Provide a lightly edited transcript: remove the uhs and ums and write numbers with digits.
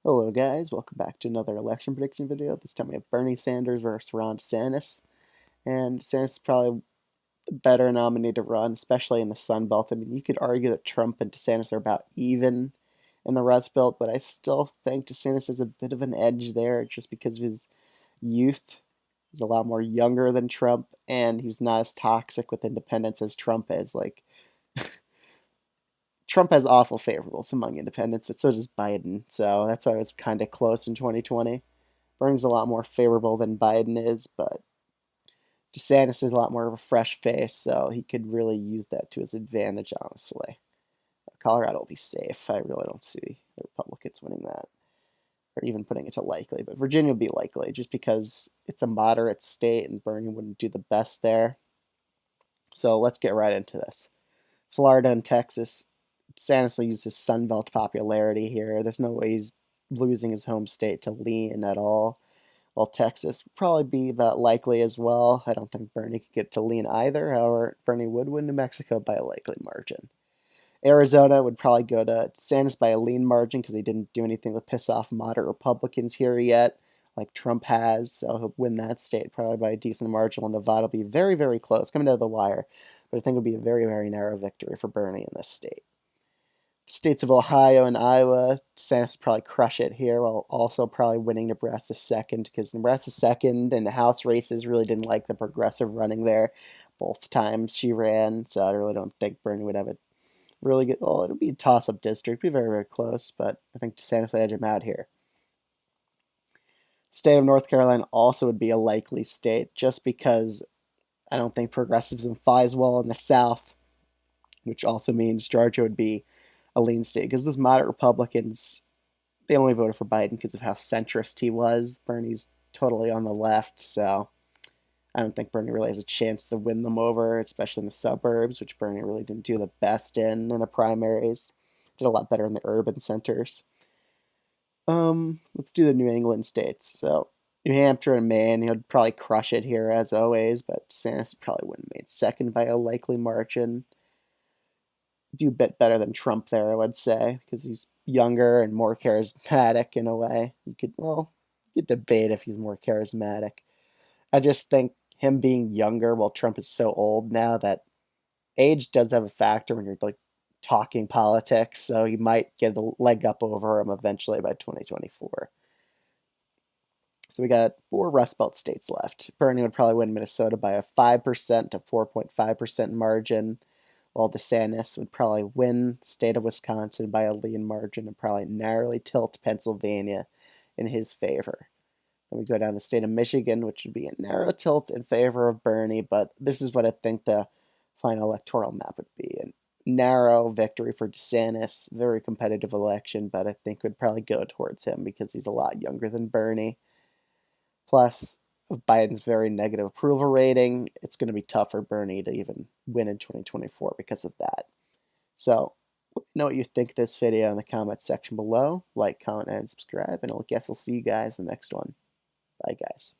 Hello guys, welcome back to another election prediction video. This time we have Bernie Sanders versus Ron DeSantis. And DeSantis is probably the better nominee to run, especially in the Sun Belt. I mean, you could argue that Trump and DeSantis are about even in the Rust Belt, but I still think DeSantis has a bit of an edge there just because of his youth. He's a lot more younger than Trump, and he's not as toxic with independents as Trump is. Like, Trump has awful favorables among independents, but so does Biden. So that's why I was kind of close in 2020. Bernie's a lot more favorable than Biden is, but DeSantis is a lot more of a fresh face, so he could really use that to his advantage, honestly. Colorado will be safe. I really don't see the Republicans winning that, or even putting it to likely, but Virginia will be likely just because it's a moderate state and Bernie wouldn't do the best there. So let's get right into this. Florida and Texas. DeSantis will use his Sunbelt popularity here. There's no way he's losing his home state to lean at all. While Texas would probably be that likely as well. I don't think Bernie could get to lean either. However, Bernie would win New Mexico by a likely margin. Arizona would probably go to DeSantis by a lean margin because he didn't do anything to piss off moderate Republicans here yet, like Trump has. So he'll win that state probably by a decent margin. While Nevada will be very, very close, coming down to the wire. But I think it'll be a very, very narrow victory for Bernie in this state. States of Ohio and Iowa, DeSantis would probably crush it here while also probably winning Nebraska second because Nebraska second and the House races really didn't like the progressive running there both times she ran. So I really don't think Bernie would have a really good, well, it'll be a toss-up district, be very, very close, but I think DeSantis will edge him out here. State of North Carolina also would be a likely state just because I don't think progressivism flies well in the South, which also means Georgia would be a lean state because those moderate Republicans, they only voted for Biden because of how centrist he was. Bernie's totally on the left, so I don't think Bernie really has a chance to win them over, especially in the suburbs, which Bernie really didn't do the best in the primaries. Did a lot better in the urban centers. Let's do the New England states. So New Hampshire and Maine, he'll probably crush it here as always, but DeSantis would probably win Maine second by a likely margin. Do a bit better than Trump there, I would say, because he's younger and more charismatic in a way. You could debate if he's more charismatic. I just think him being younger while Trump is so old now that age does have a factor when you're like talking politics, so he might get a leg up over him eventually by 2024. So we got 4 Rust Belt states left. Bernie would probably win Minnesota by a 5% to 4.5% margin, while DeSantis would probably win the state of Wisconsin by a lean margin and probably narrowly tilt Pennsylvania in his favor. Then we go down to the state of Michigan, which would be a narrow tilt in favor of Bernie, but this is what I think the final electoral map would be. A narrow victory for DeSantis, very competitive election, but I think would probably go towards him because he's a lot younger than Bernie. Plus, of Biden's very negative approval rating, it's going to be tough for Bernie to even win in 2024 because of that. So, let me know what you think of this video in the comments section below. Like, comment, and subscribe, and I guess I'll see you guys in the next one. Bye, guys.